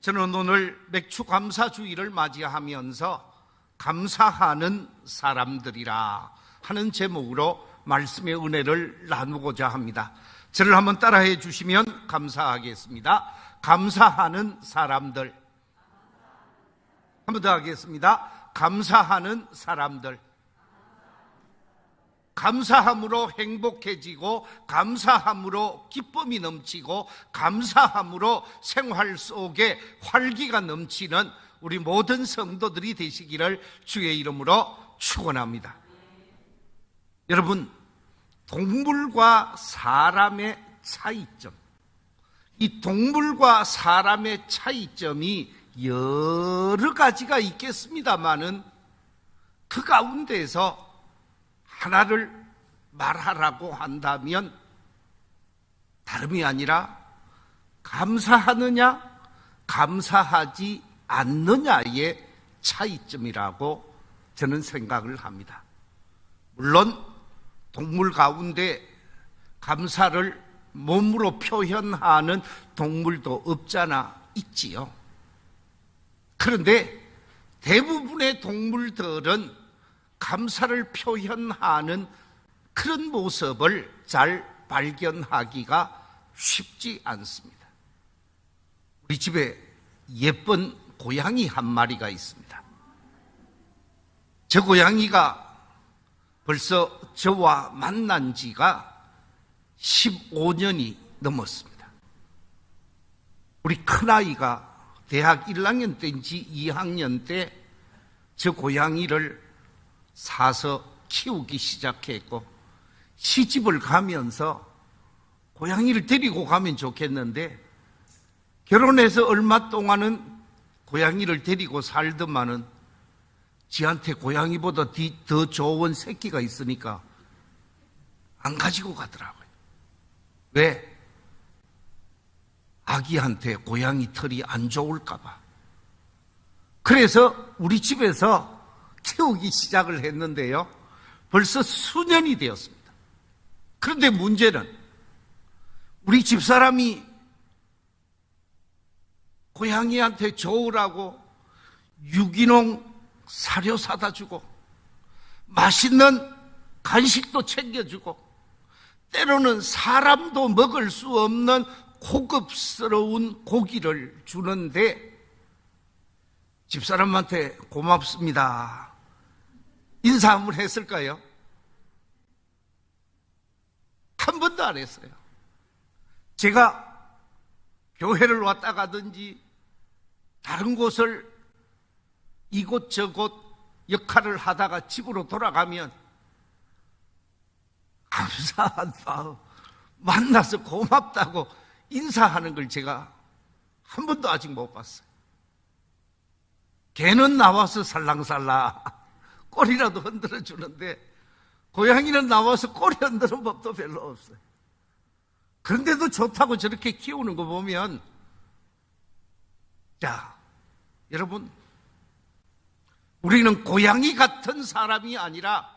저는 오늘 맥주 감사주의를 맞이하면서 감사하는 사람들이라 하는 제목으로 말씀의 은혜를 나누고자 합니다. 저를 한번 따라해 주시면 감사하겠습니다. 감사하는 사람들. 한 번 더 하겠습니다. 감사하는 사람들. 감사함으로 행복해지고, 감사함으로 기쁨이 넘치고, 감사함으로 생활 속에 활기가 넘치는 우리 모든 성도들이 되시기를 주의 이름으로 축원합니다. 여러분, 동물과 사람의 차이점, 이 동물과 사람의 차이점이 여러 가지가 있겠습니다마는 그 가운데에서 하나를 말하라고 한다면 다름이 아니라 감사하느냐 감사하지 않느냐의 차이점이라고 저는 생각을 합니다. 물론 동물 가운데 감사를 몸으로 표현하는 동물도 없잖아 있지요. 그런데 대부분의 동물들은 감사를 표현하는 그런 모습을 잘 발견하기가 쉽지 않습니다. 우리 집에 예쁜 고양이 한 마리가 있습니다. 저 고양이가 벌써 저와 만난 지가 15년이 넘었습니다. 우리 큰아이가 대학 1학년 때인지 2학년 때 저 고양이를 사서 키우기 시작했고, 시집을 가면서 고양이를 데리고 가면 좋겠는데 결혼해서 얼마 동안은 고양이를 데리고 살더만은 지한테 고양이보다 더 좋은 새끼가 있으니까 안 가지고 가더라고요. 왜? 아기한테 고양이 털이 안 좋을까 봐. 그래서 우리 집에서 키우기 시작을 했는데요, 벌써 수년이 되었습니다. 그런데 문제는 우리 집사람이 고양이한테 좋으라고 유기농 사료 사다 주고 맛있는 간식도 챙겨주고 때로는 사람도 먹을 수 없는 고급스러운 고기를 주는데 집사람한테 고맙습니다 인사 한번 했을까요? 한 번도 안 했어요. 제가 교회를 왔다 가든지 다른 곳을 이곳저곳 역할을 하다가 집으로 돌아가면 감사한 마음, 만나서 고맙다고 인사하는 걸 제가 한 번도 아직 못 봤어요. 개는 나와서 살랑살랑 꼬리라도 흔들어 주는데 고양이는 나와서 꼬리 흔드는 법도 별로 없어요. 그런데도 좋다고 저렇게 키우는 거 보면, 자, 여러분, 우리는 고양이 같은 사람이 아니라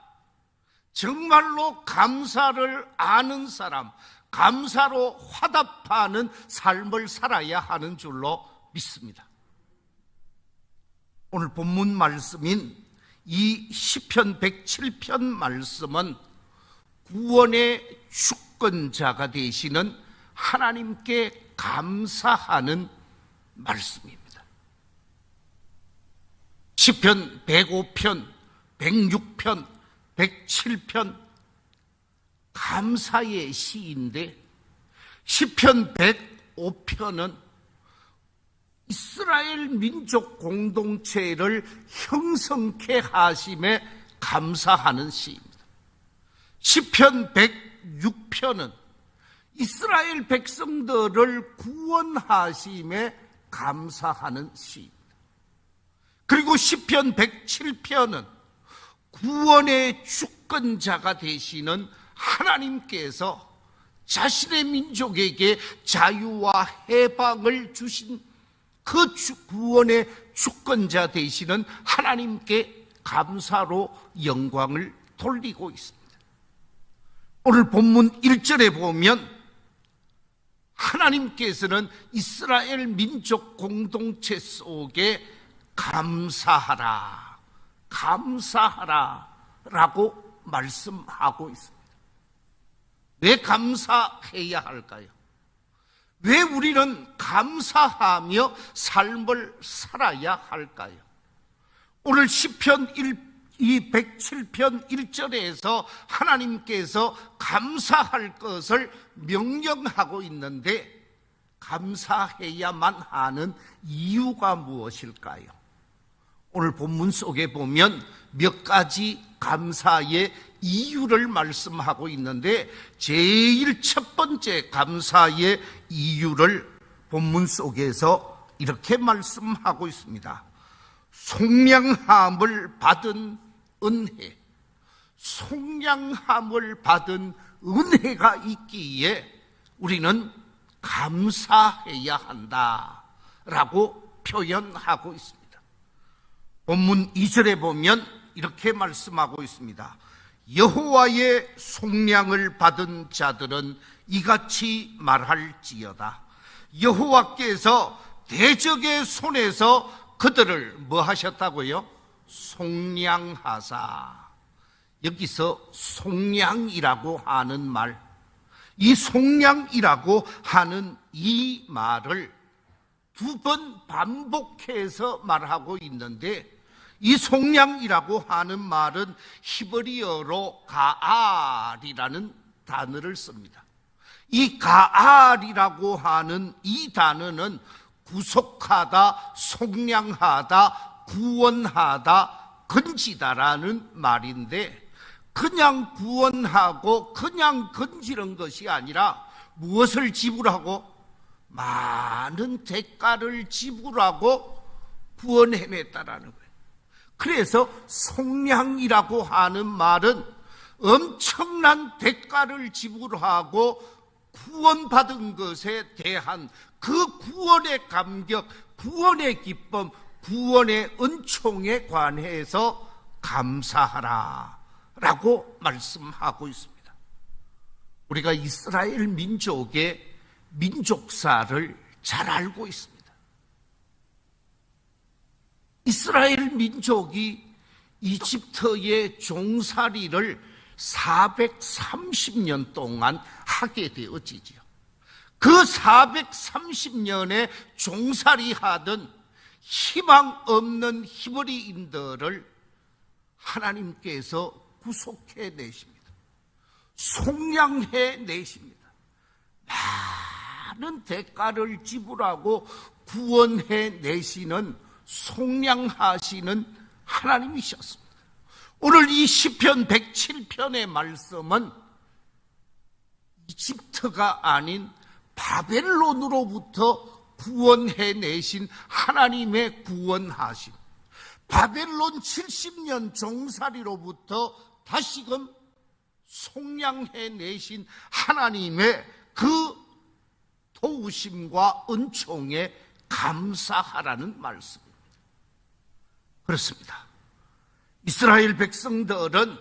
정말로 감사를 아는 사람, 감사로 화답하는 삶을 살아야 하는 줄로 믿습니다. 오늘 본문 말씀인 이 시편 107편 말씀은 구원의 주권자가 되시는 하나님께 감사하는 말씀입니다. 시편 105편, 106편, 107편 감사의 시인데, 시편 105편은 이스라엘 민족 공동체를 형성케 하심에 감사하는 시입니다. 시편 106편은 이스라엘 백성들을 구원하심에 감사하는 시입니다. 그리고 시편 107편은 구원의 주권자가 되시는 하나님께서 자신의 민족에게 자유와 해방을 주신 그 구원의 주권자 되시는 하나님께 감사로 영광을 돌리고 있습니다. 오늘 본문 1절에 보면 하나님께서는 이스라엘 민족 공동체 속에 감사하라, 감사하라 라고 말씀하고 있습니다. 왜 감사해야 할까요? 왜 우리는 감사하며 삶을 살아야 할까요? 오늘 시편 107편 1절에서 하나님께서 감사할 것을 명령하고 있는데, 감사해야만 하는 이유가 무엇일까요? 오늘 본문 속에 보면 몇 가지 감사의 이유를 말씀하고 있는데, 제일 첫 번째 감사의 이유를 본문 속에서 이렇게 말씀하고 있습니다. 속량함을 받은 은혜, 속량함을 받은 은혜가 있기에 우리는 감사해야 한다라고 표현하고 있습니다. 본문 2절에 보면 이렇게 말씀하고 있습니다. 여호와의 속량을 받은 자들은 이같이 말할지어다. 여호와께서 대적의 손에서 그들을 뭐 하셨다고요? 속량하사. 여기서 속량이라고 하는 말, 이 속량이라고 하는 이 말을 두 번 반복해서 말하고 있는데, 이 속량이라고 하는 말은 히브리어로 가알이라는 단어를 씁니다. 이 가알이라고 하는 이 단어는 구속하다, 속량하다, 구원하다, 건지다라는 말인데, 그냥 구원하고 그냥 건지는 것이 아니라 무엇을 지불하고? 많은 대가를 지불하고 구원해냈다라는 거예요. 그래서 속량이라고 하는 말은 엄청난 대가를 지불하고 구원받은 것에 대한 그 구원의 감격, 구원의 기쁨, 구원의 은총에 관해서 감사하라 라고 말씀하고 있습니다. 우리가 이스라엘 민족의 민족사를 잘 알고 있습니다. 이스라엘 민족이 이집트의 종살이를 430년 동안 하게 되어지지요. 그 430년의 종살이하던 희망 없는 히브리인들을 하나님께서 구속해 내십니다. 속량해 내십니다. 많은 대가를 지불하고 구원해 내시는, 속량하시는 하나님이셨습니다. 오늘 이 시편 107편의 말씀은 이집트가 아닌 바벨론으로부터 구원해 내신 하나님의 구원하심, 바벨론 70년 종살이로부터 다시금 속량해 내신 하나님의 그 도우심과 은총에 감사하라는 말씀입니다. 그렇습니다. 이스라엘 백성들은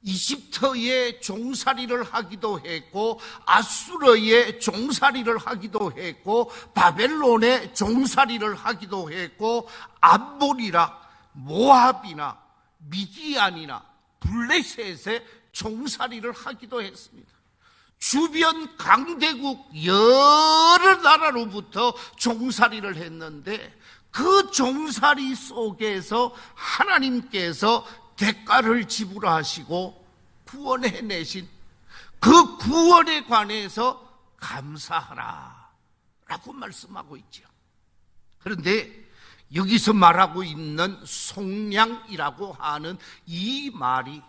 이집트의 종살이를 하기도 했고, 아수르의 종살이를 하기도 했고, 바벨론의 종살이를 하기도 했고, 암몬이나 모압이나 미디안이나 블레셋의 종살이를 하기도 했습니다. 주변 강대국 여러 나라로부터 종살이를 했는데, 그 종살이 속에서 하나님께서 대가를 지불하시고 구원해내신 그 구원에 관해서 감사하라 라고 말씀하고 있죠. 그런데 여기서 말하고 있는 속량이라고 하는 이 말이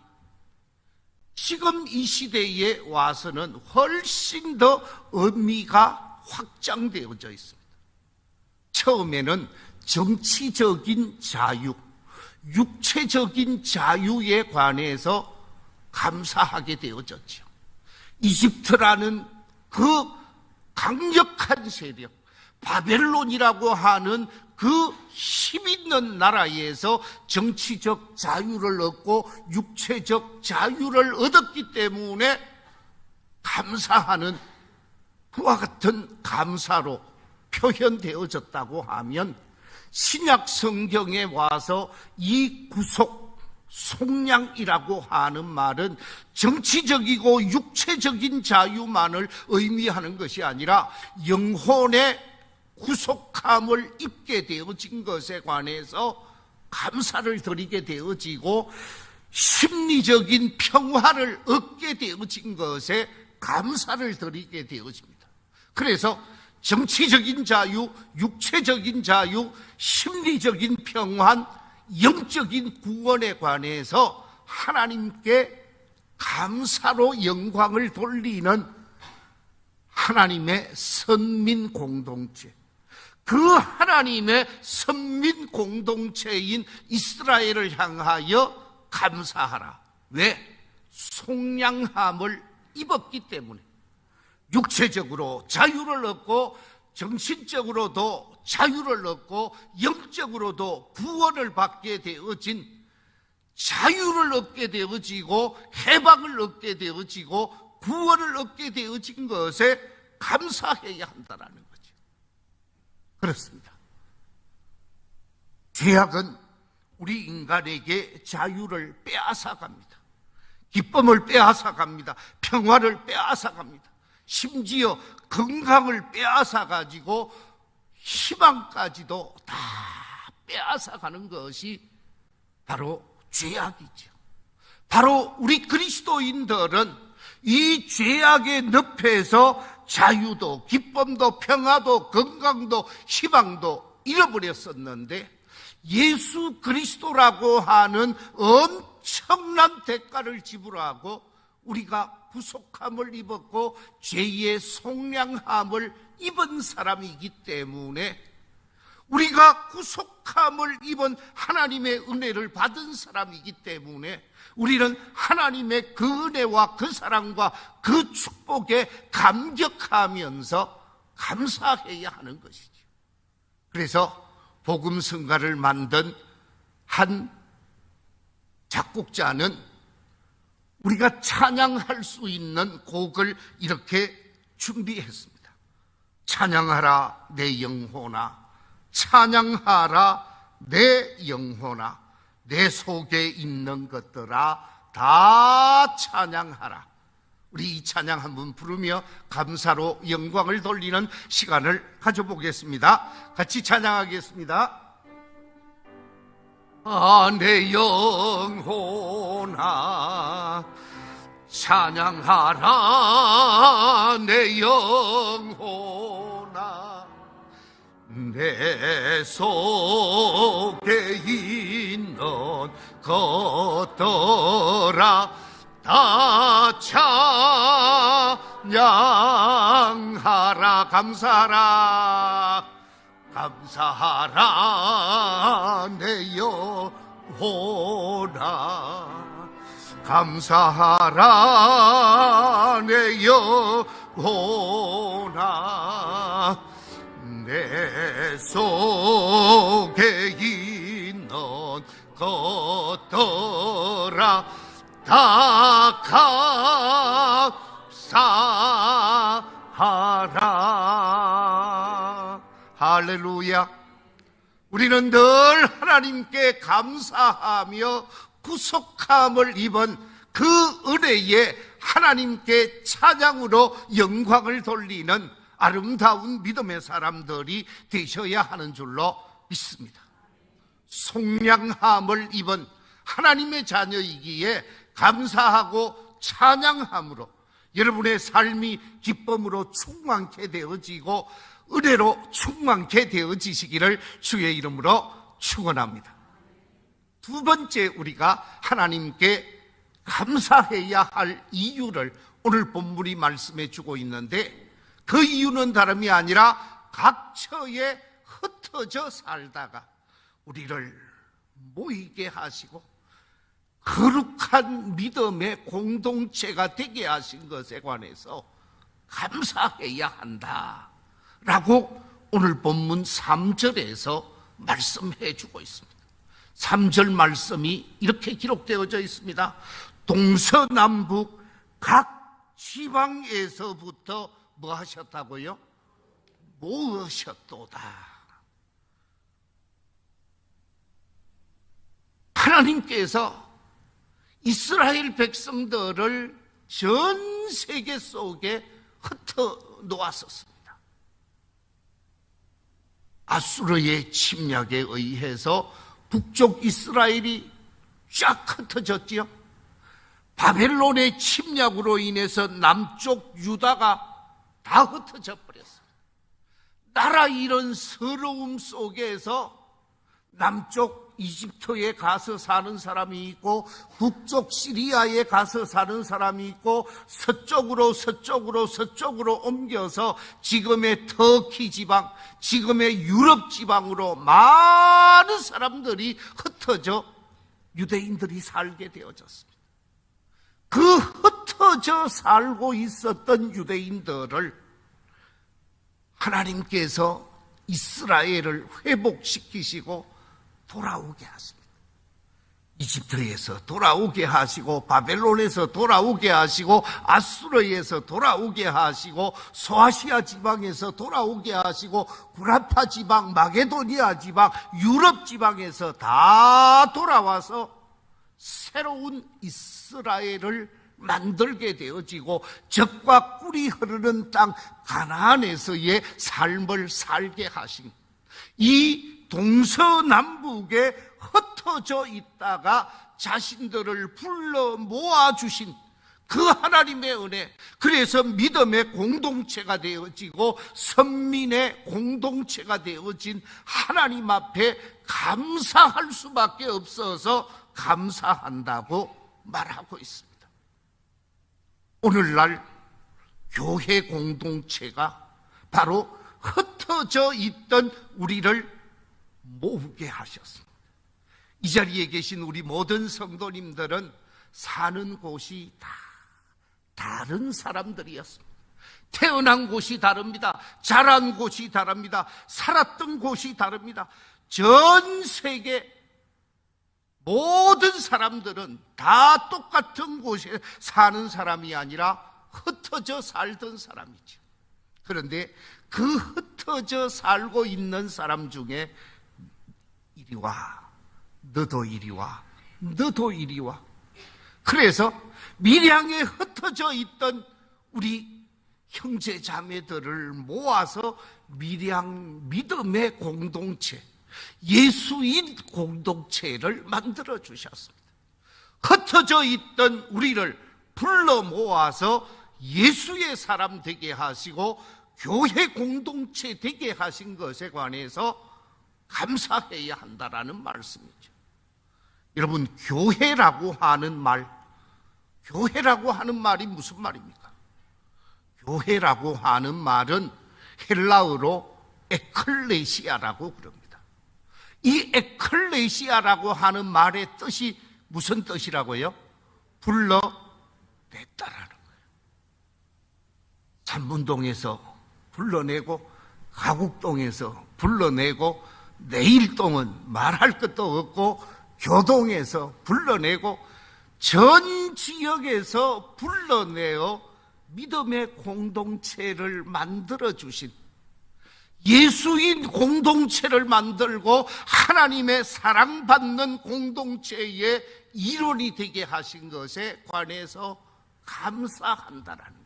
지금 이 시대에 와서는 훨씬 더 의미가 확장되어져 있습니다. 처음에는 정치적인 자유, 육체적인 자유에 관해서 감사하게 되어졌죠. 이집트라는 그 강력한 세력, 바벨론이라고 하는 그 힘있는 나라에서 정치적 자유를 얻고 육체적 자유를 얻었기 때문에 감사하는 그와 같은 감사로 표현되어졌다고 하면 신약 성경에 와서 이 구속, 속량이라고 하는 말은 정치적이고 육체적인 자유만을 의미하는 것이 아니라 영혼의 구속함을 입게 되어진 것에 관해서 감사를 드리게 되어지고 심리적인 평화를 얻게 되어진 것에 감사를 드리게 되어집니다. 그래서 정치적인 자유, 육체적인 자유, 심리적인 평화, 영적인 구원에 관해서 하나님께 감사로 영광을 돌리는 하나님의 선민 공동체, 그 하나님의 선민 공동체인 이스라엘을 향하여 감사하라. 왜? 속량함을 입었기 때문에. 육체적으로 자유를 얻고 정신적으로도 자유를 얻고 영적으로도 구원을 받게 되어진, 자유를 얻게 되어지고 해방을 얻게 되어지고 구원을 얻게 되어진 것에 감사해야 한다는 거죠. 그렇습니다. 죄악은 우리 인간에게 자유를 빼앗아갑니다. 기쁨을 빼앗아갑니다. 평화를 빼앗아갑니다. 심지어 건강을 빼앗아가지고 희망까지도 다 빼앗아가는 것이 바로 죄악이죠. 바로 우리 그리스도인들은 이 죄악의 늪에서 자유도 기쁨도 평화도 건강도 희망도 잃어버렸었는데 예수 그리스도라고 하는 엄청난 대가를 지불하고 우리가 구속함을 입었고 죄의 속량함을 입은 사람이기 때문에, 우리가 구속함을 입은 하나님의 은혜를 받은 사람이기 때문에 우리는 하나님의 그 은혜와 그 사랑과 그 축복에 감격하면서 감사해야 하는 것이죠. 그래서 복음성가를 만든 한 작곡자는 우리가 찬양할 수 있는 곡을 이렇게 준비했습니다. 찬양하라 내 영혼아, 찬양하라 내 영혼아, 내 속에 있는 것들아 다 찬양하라. 우리 이 찬양 한번 부르며 감사로 영광을 돌리는 시간을 가져보겠습니다. 같이 찬양하겠습니다. 내 영혼아 찬양하라 내 영혼아, 내 속에 있는 것들아 다 찬양하라. 감사하라, 감사하라 내 영혼아, 감사하라 내 영혼아, 내 속에 있는 것들아 다 감사하라. 할렐루야. 우리는 늘 하나님께 감사하며 구속함을 입은 그 은혜에 하나님께 찬양으로 영광을 돌리는 아름다운 믿음의 사람들이 되셔야 하는 줄로 믿습니다. 속량함을 입은 하나님의 자녀이기에 감사하고 찬양함으로 여러분의 삶이 기쁨으로 충만케 되어지고 은혜로 충만케 되어지시기를 주의 이름으로 축원합니다. 두 번째, 우리가 하나님께 감사해야 할 이유를 오늘 본문이 말씀해 주고 있는데, 그 이유는 다름이 아니라 각처에 흩어져 살다가 우리를 모이게 하시고 거룩한 믿음의 공동체가 되게 하신 것에 관해서 감사해야 한다라고 오늘 본문 3절에서 말씀해 주고 있습니다. 3절 말씀이 이렇게 기록되어져 있습니다. 동서남북 각 지방에서부터 뭐 하셨다고요? 모으셨도다. 하나님께서 이스라엘 백성들을 전 세계 속에 흩어 놓았었습니다. 아수르의 침략에 의해서 북쪽 이스라엘이 쫙 흩어졌지요. 바벨론의 침략으로 인해서 남쪽 유다가 다 흩어져 버렸습니다. 나라 잃은 서러움 속에서 남쪽 이집트에 가서 사는 사람이 있고 북쪽 시리아에 가서 사는 사람이 있고 서쪽으로 옮겨서 지금의 터키 지방, 지금의 유럽 지방으로 많은 사람들이 흩어져 유대인들이 살게 되어졌습니다. 그 흩어져 살고 있었던 유대인들을 하나님께서 이스라엘을 회복시키시고 돌아오게 하십니다. 이집트에서 돌아오게 하시고 바벨론에서 돌아오게 하시고 아수르에서 돌아오게 하시고 소아시아 지방에서 돌아오게 하시고 구라파 지방, 마게도니아 지방, 유럽 지방에서 다 돌아와서 새로운 이스라엘을 만들게 되어지고 젖과 꿀이 흐르는 땅 가나안에서의 삶을 살게 하신 이 동서남북에 흩어져 있다가 자신들을 불러 모아주신 그 하나님의 은혜, 그래서 믿음의 공동체가 되어지고 선민의 공동체가 되어진 하나님 앞에 감사할 수밖에 없어서 감사한다고 말하고 있습니다. 오늘날 교회 공동체가 바로 흩어져 있던 우리를 모으게 하셨습니다. 이 자리에 계신 우리 모든 성도님들은 사는 곳이 다 다른 사람들이었습니다. 태어난 곳이 다릅니다. 자란 곳이 다릅니다. 살았던 곳이 다릅니다. 전 세계 모든 사람들은 다 똑같은 곳에 사는 사람이 아니라 흩어져 살던 사람이죠. 그런데 그 흩어져 살고 있는 사람 중에 이리 와, 너도 이리 와, 너도 이리 와. 그래서 밀양에 흩어져 있던 우리 형제 자매들을 모아서 밀양 믿음의 공동체, 예수인 공동체를 만들어 주셨습니다. 흩어져 있던 우리를 불러 모아서 예수의 사람 되게 하시고 교회 공동체 되게 하신 것에 관해서 감사해야 한다라는 말씀이죠. 여러분, 교회라고 하는 말이 무슨 말입니까? 교회라고 하는 말은 헬라어로 에클레시아라고 그럽니다. 이 에클레시아라고 하는 말의 뜻이 무슨 뜻이라고요? 불러냈다라는 거예요. 삼문동에서 불러내고 가국동에서 불러내고 내일동은 말할 것도 없고 교동에서 불러내고 전 지역에서 불러내어 믿음의 공동체를 만들어주신 예수인 공동체를 만들고 하나님의 사랑받는 공동체의 일원이 되게 하신 것에 관해서 감사한다라는 거죠.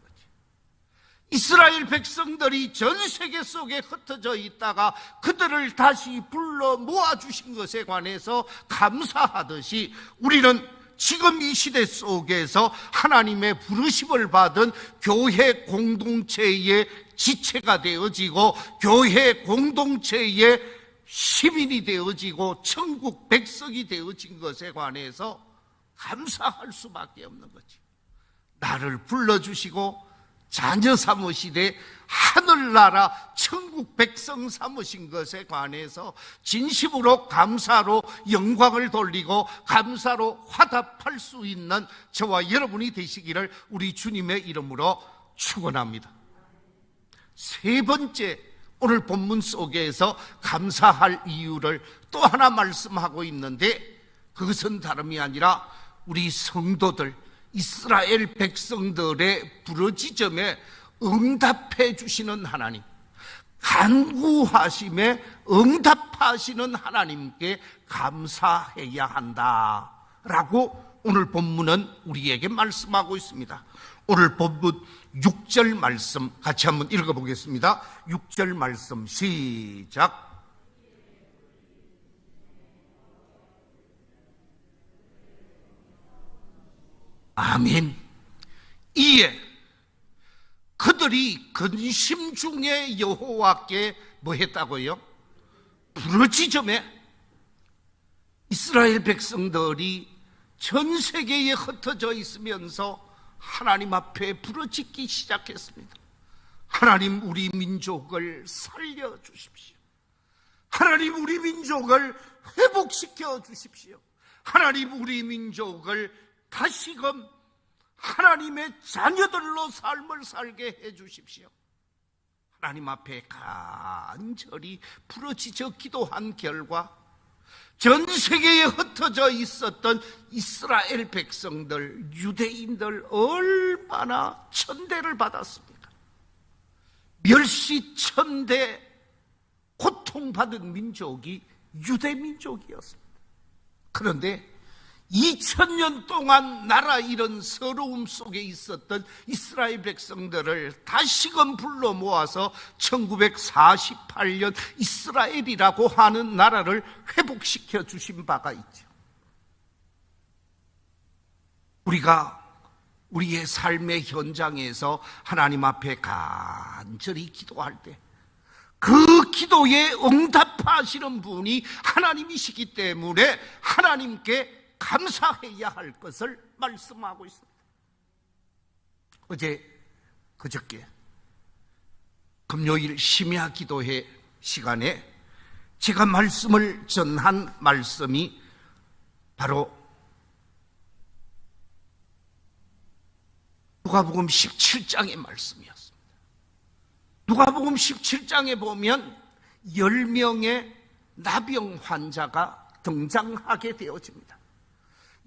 이스라엘 백성들이 전 세계 속에 흩어져 있다가 그들을 다시 불러 모아주신 것에 관해서 감사하듯이 우리는 지금 이 시대 속에서 하나님의 부르심을 받은 교회 공동체의 지체가 되어지고 교회 공동체의 시민이 되어지고 천국 백성이 되어진 것에 관해서 감사할 수밖에 없는 거지. 나를 불러주시고 자녀 삼으시되 하늘나라 천국 백성 삼으신 것에 관해서 진심으로 감사로 영광을 돌리고 감사로 화답할 수 있는 저와 여러분이 되시기를 우리 주님의 이름으로 축원합니다. 세 번째, 오늘 본문 속에서 감사할 이유를 또 하나 말씀하고 있는데 그것은 다름이 아니라 우리 성도들 이스라엘 백성들의 부르짖음에 응답해 주시는 하나님, 간구하심에 응답하시는 하나님께 감사해야 한다라고 오늘 본문은 우리에게 말씀하고 있습니다. 오늘 본문 6절 말씀 같이 한번 읽어보겠습니다. 6절 말씀 시작. 아멘. 이에 그들이 근심 중에 여호와께 뭐 했다고요? 부르짖음에 이스라엘 백성들이 전 세계에 흩어져 있으면서 하나님 앞에 부르짖기 시작했습니다. 하나님, 우리 민족을 살려주십시오. 하나님, 우리 민족을 회복시켜 주십시오. 하나님, 우리 민족을 다시금 하나님의 자녀들로 삶을 살게 해주십시오. 하나님 앞에 간절히 부르짖어 기도한 결과 전 세계에 흩어져 있었던 이스라엘 백성들, 유대인들 얼마나 천대를 받았습니까? 멸시천대 고통받은 민족이 유대민족이었습니다. 그런데 2000년 동안 나라 잃은 서러움 속에 있었던 이스라엘 백성들을 다시금 불러 모아서 1948년 이스라엘이라고 하는 나라를 회복시켜 주신 바가 있죠. 우리가 우리의 삶의 현장에서 하나님 앞에 간절히 기도할 때 그 기도에 응답하시는 분이 하나님이시기 때문에 하나님께 감사해야 할 것을 말씀하고 있습니다. 그저께 금요일 심야 기도회 시간에 제가 말씀을 전한 말씀이 바로 누가복음 17장의 말씀이었습니다. 누가복음 17장에 보면 10명의 나병 환자가 등장하게 되어집니다.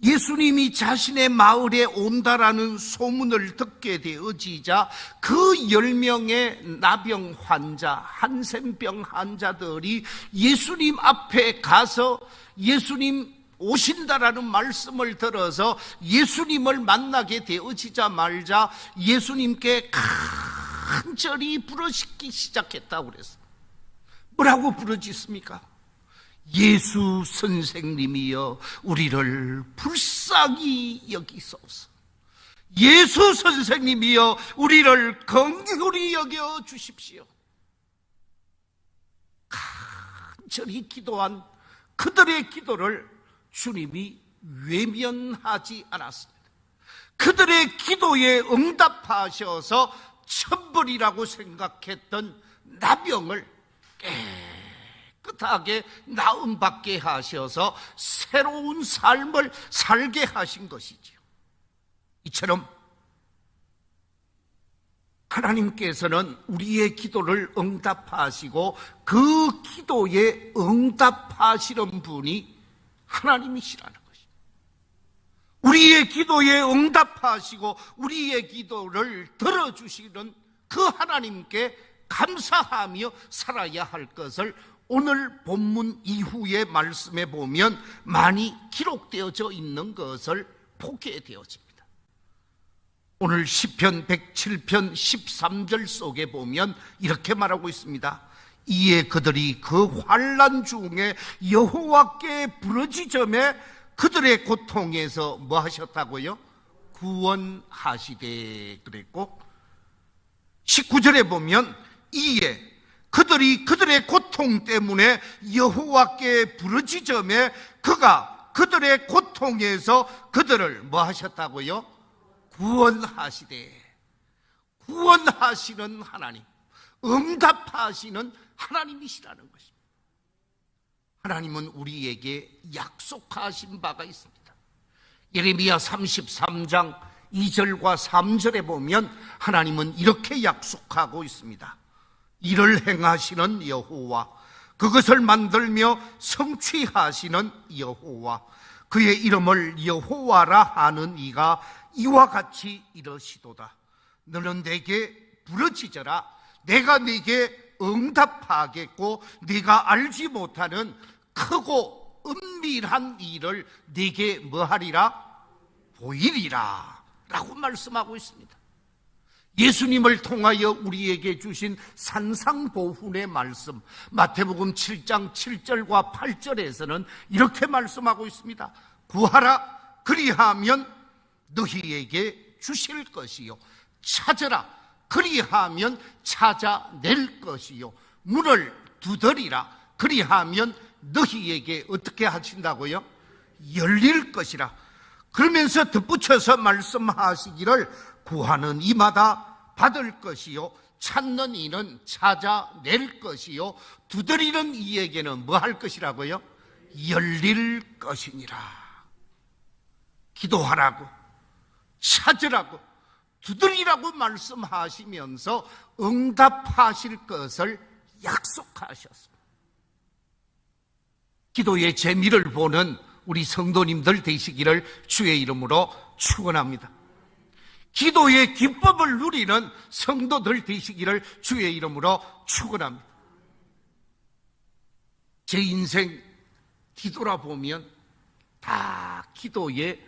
예수님이 자신의 마을에 온다라는 소문을 듣게 되어지자 그 10명의 나병 환자, 한센병 환자들이 예수님 앞에 가서 예수님 오신다라는 말씀을 들어서 예수님을 만나게 되어지자마자 예수님께 간절히 부르짖기 시작했다고 그랬어요. 뭐라고 부르짖습니까? 예수 선생님이여 우리를 불쌍히 여기소서. 예수 선생님이여 우리를 긍휼히 여겨 주십시오. 간절히 기도한 그들의 기도를 주님이 외면하지 않았습니다. 그들의 기도에 응답하셔서 천벌이라고 생각했던 나병을 깨끗하게 나음받게 하셔서 새로운 삶을 살게 하신 것이지요. 이처럼 하나님께서는 우리의 기도를 응답하시고 그 기도에 응답하시는 분이 하나님이시라는 것입니다. 우리의 기도에 응답하시고 우리의 기도를 들어주시는 그 하나님께 감사하며 살아야 할 것을 오늘 본문 이후의 말씀에 보면 많이 기록되어져 있는 것을 보게 되어집니다. 오늘 시편 107편 13절 속에 보면 이렇게 말하고 있습니다. 이에 그들이 그 환난 중에 여호와께 부르짖으며 그들의 고통에서 뭐 하셨다고요? 구원하시되 그랬고 19절에 보면 이에 그들이 그들의 고통 때문에 여호와께 부르짖으며 그가 그들의 고통에서 그들을 뭐 하셨다고요? 구원하시되. 구원하시는 하나님, 응답하시는 하나님이시라는 것입니다. 하나님은 우리에게 약속하신 바가 있습니다. 예레미야 33장 2절과 3절에 보면 하나님은 이렇게 약속하고 있습니다. 이를 행하시는 여호와, 그것을 만들며 성취하시는 여호와, 그의 이름을 여호와라 하는 이가 이와 같이 이러시도다. 너는 내게 부르짖어라. 내가 네게 응답하겠고 네가 알지 못하는 크고 은밀한 일을 네게 뭐하리라? 보이리라 라고 말씀하고 있습니다. 예수님을 통하여 우리에게 주신 산상보훈의 말씀, 마태복음 7장 7절과 8절에서는 이렇게 말씀하고 있습니다. 구하라, 그리하면 너희에게 주실 것이요, 찾으라, 그리하면 찾아낼 것이요, 문을 두드리라, 그리하면 너희에게 어떻게 하신다고요? 열릴 것이라. 그러면서 덧붙여서 말씀하시기를 구하는 이마다 받을 것이요, 찾는 이는 찾아낼 것이요, 두드리는 이에게는 뭐 할 것이라고요? 열릴 것이니라. 기도하라고, 찾으라고, 두드리라고 말씀하시면서 응답하실 것을 약속하셨습니다. 기도의 재미를 보는 우리 성도님들 되시기를 주의 이름으로 축원합니다. 기도의 기법을 누리는 성도들 되시기를 주의 이름으로 축원합니다. 제 인생 뒤돌아보면 다 기도의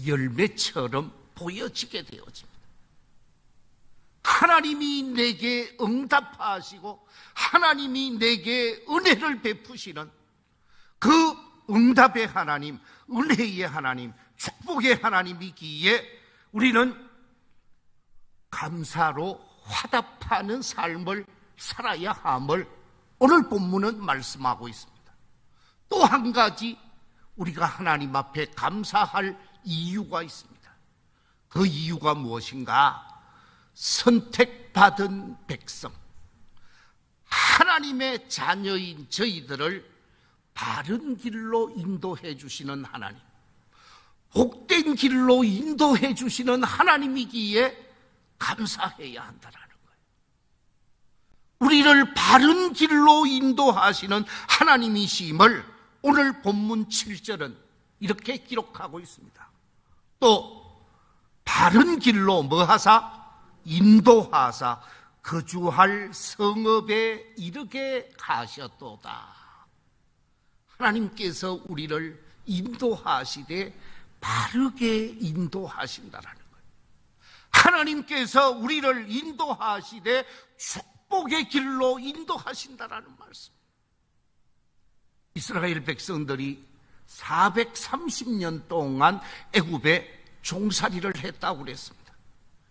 열매처럼 보여지게 되어집니다. 하나님이 내게 응답하시고 하나님이 내게 은혜를 베푸시는 그 응답의 하나님, 은혜의 하나님, 축복의 하나님이기에 우리는 감사로 화답하는 삶을 살아야 함을 오늘 본문은 말씀하고 있습니다. 또 한 가지 우리가 하나님 앞에 감사할 이유가 있습니다. 그 이유가 무엇인가? 선택받은 백성, 하나님의 자녀인 저희들을 바른 길로 인도해 주시는 하나님, 복된 길로 인도해 주시는 하나님이기에 감사해야 한다라는 거예요. 우리를 바른 길로 인도하시는 하나님이심을 오늘 본문 7절은 이렇게 기록하고 있습니다. 또 바른 길로 뭐하사? 인도하사 거주할 성읍에 이르게 하셨도다. 하나님께서 우리를 인도하시되 바르게 인도하신다라는 거예요. 하나님께서 우리를 인도하시되 축복의 길로 인도하신다라는 말씀. 이스라엘 백성들이 430년 동안 애굽에 종살이를 했다고 그랬습니다.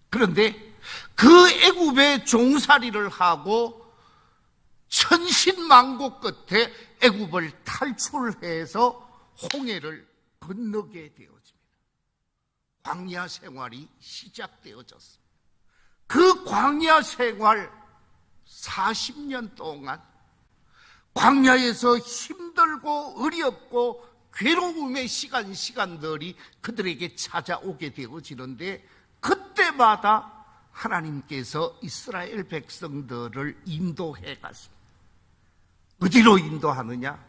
그런데 그 애굽의 종살이를 하고 천신만고 끝에 애굽을 탈출해서 홍해를 건너게 되어집니다. 광야 생활이 시작되어졌습니다. 그 광야 생활 40년 동안 광야에서 힘들고 어렵고 괴로움의 시간들이 그들에게 찾아오게 되어지는데 그때마다 하나님께서 이스라엘 백성들을 인도해 갔습니다. 어디로 인도하느냐?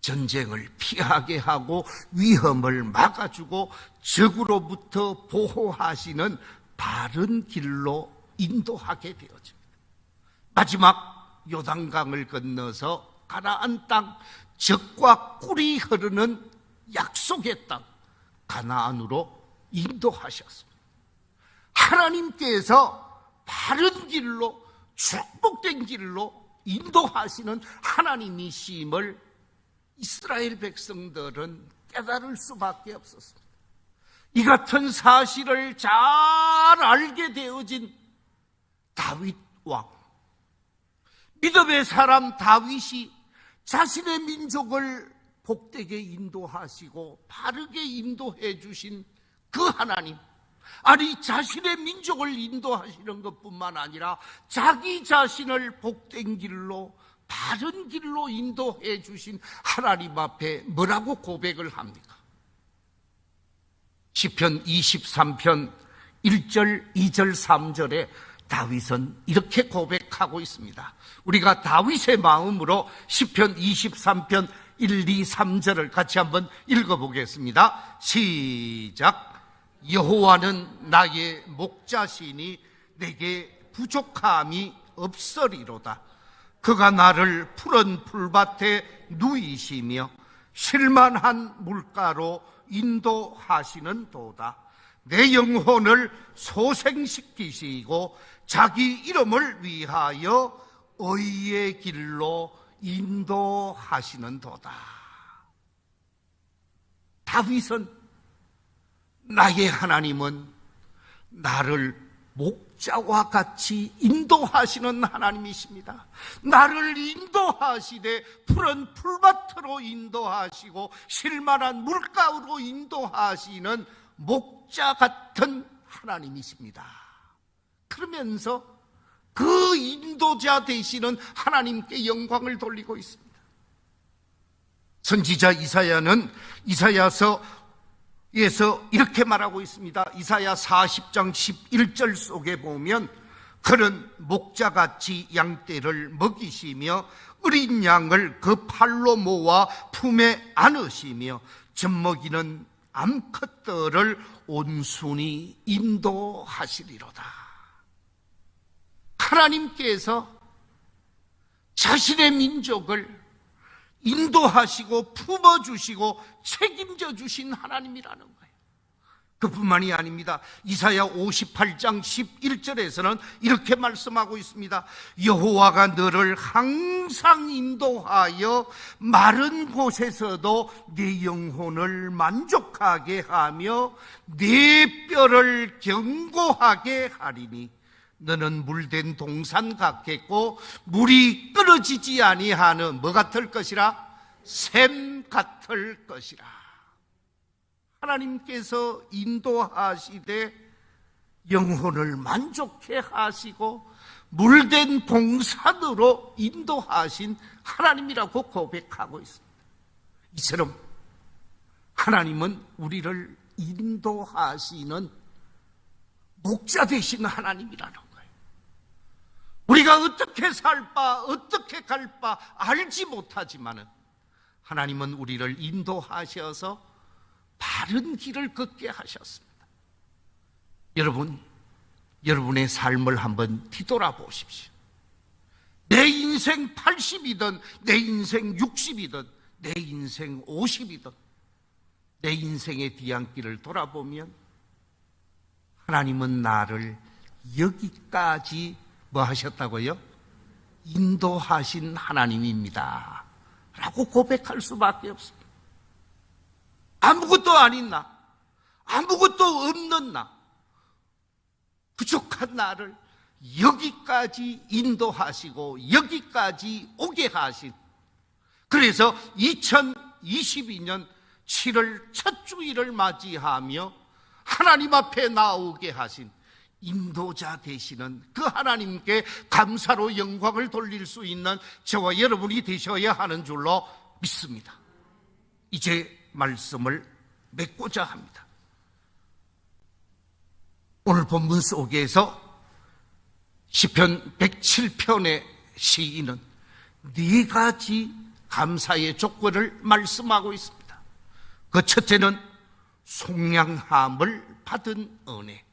전쟁을 피하게 하고 위험을 막아주고 적으로부터 보호하시는 바른 길로 인도하게 되어집니다. 마지막 요단강을 건너서 가나안 땅, 젖과 꿀이 흐르는 약속의 땅 가나안으로 인도하셨습니다. 하나님께서 바른 길로, 축복된 길로 인도하시는 하나님이심을 이스라엘 백성들은 깨달을 수밖에 없었습니다. 이 같은 사실을 잘 알게 되어진 다윗 왕, 믿음의 사람 다윗이 자신의 민족을 복되게 인도하시고 바르게 인도해 주신 그 하나님, 아니 자신의 민족을 인도하시는 것뿐만 아니라 자기 자신을 복된 길로 바른 길로 인도해 주신 하나님 앞에 뭐라고 고백을 합니까? 시편 23편 1절, 2절, 3절에 다윗은 이렇게 고백하고 있습니다. 우리가 다윗의 마음으로 시편 23편 1, 2, 3절을 같이 한번 읽어보겠습니다. 시작. 여호와는 나의 목자시니 내게 부족함이 없으리로다. 그가 나를 푸른 풀밭에 누이시며 쉴만한 물가로 인도하시는 도다. 내 영혼을 소생시키시고 자기 이름을 위하여 의의 길로 인도하시는 도다. 다윗은 나의 하나님은 나를 목자와 같이 인도하시는 하나님이십니다. 나를 인도하시되 푸른 풀밭으로 인도하시고 쉴만한 물가로 인도하시는 목자 같은 하나님이십니다. 그러면서 그 인도자 되시는 하나님께 영광을 돌리고 있습니다. 선지자 이사야는 이사야서에서 이렇게 말하고 있습니다. 이사야 40장 11절 속에 보면 그는 목자같이 양떼를 먹이시며 어린 양을 그 팔로 모아 품에 안으시며 젖먹이는 암컷들을 온순히 인도하시리로다. 하나님께서 자신의 민족을 인도하시고 품어주시고 책임져 주신 하나님이라는 거예요. 그뿐만이 아닙니다. 이사야 58장 11절에서는 이렇게 말씀하고 있습니다. 여호와가 너를 항상 인도하여 마른 곳에서도 네 영혼을 만족하게 하며 네 뼈를 견고하게 하리니 너는 물된 동산 같겠고 물이 끊어지지 아니하는 뭐 같을 것이라? 샘 같을 것이라. 하나님께서 인도하시되 영혼을 만족해 하시고 물된 동산으로 인도하신 하나님이라고 고백하고 있습니다. 이처럼 하나님은 우리를 인도하시는 목자 되시는 하나님이라는 거예요. 우리가 어떻게 살 바, 어떻게 갈 바 알지 못하지만은 하나님은 우리를 인도하셔서 바른 길을 걷게 하셨습니다. 여러분, 여러분의 삶을 한번 뒤돌아보십시오. 내 인생 80이든 내 인생 60이든 내 인생 50이든 내 인생의 뒤안길을 돌아보면 하나님은 나를 여기까지 뭐 하셨다고요? 인도하신 하나님입니다 라고 고백할 수밖에 없습니다. 아무것도 아닌 나, 아무것도 없는 나, 부족한 나를 여기까지 인도하시고 여기까지 오게 하신, 그래서 2022년 7월 첫 주일을 맞이하며 하나님 앞에 나오게 하신 인도자 되시는 그 하나님께 감사로 영광을 돌릴 수 있는 저와 여러분이 되셔야 하는 줄로 믿습니다. 이제 말씀을 맺고자 합니다. 오늘 본문 속에서 시편 107편의 시인은 네 가지 감사의 조건을 말씀하고 있습니다. 그 첫째는 속량함을 받은 은혜,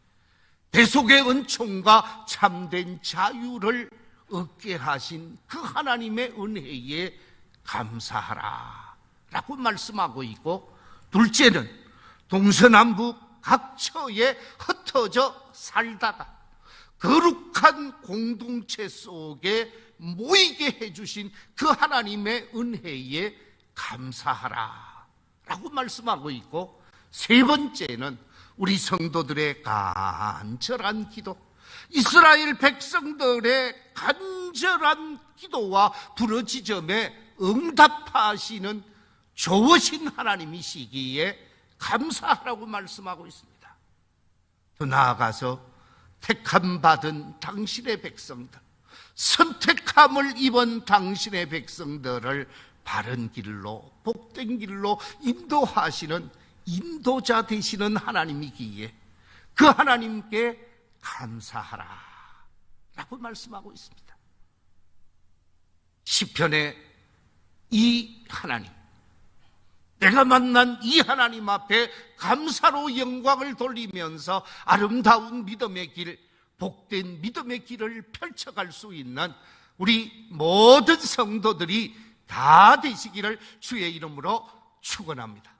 대속의 은총과 참된 자유를 얻게 하신 그 하나님의 은혜에 감사하라 라고 말씀하고 있고, 둘째는 동서남북 각처에 흩어져 살다가 거룩한 공동체 속에 모이게 해주신 그 하나님의 은혜에 감사하라 라고 말씀하고 있고, 세 번째는 우리 성도들의 간절한 기도, 이스라엘 백성들의 간절한 기도와 부르짖음에 응답하시는 좋으신 하나님이시기에 감사하라고 말씀하고 있습니다. 더 나아가서 택함받은 당신의 백성들, 선택함을 입은 당신의 백성들을 바른 길로, 복된 길로 인도하시는 인도자 되시는 하나님이기에 그 하나님께 감사하라 라고 말씀하고 있습니다. 시편의 이 하나님, 내가 만난 이 하나님 앞에 감사로 영광을 돌리면서 아름다운 믿음의 길, 복된 믿음의 길을 펼쳐갈 수 있는 우리 모든 성도들이 다 되시기를 주의 이름으로 축원합니다.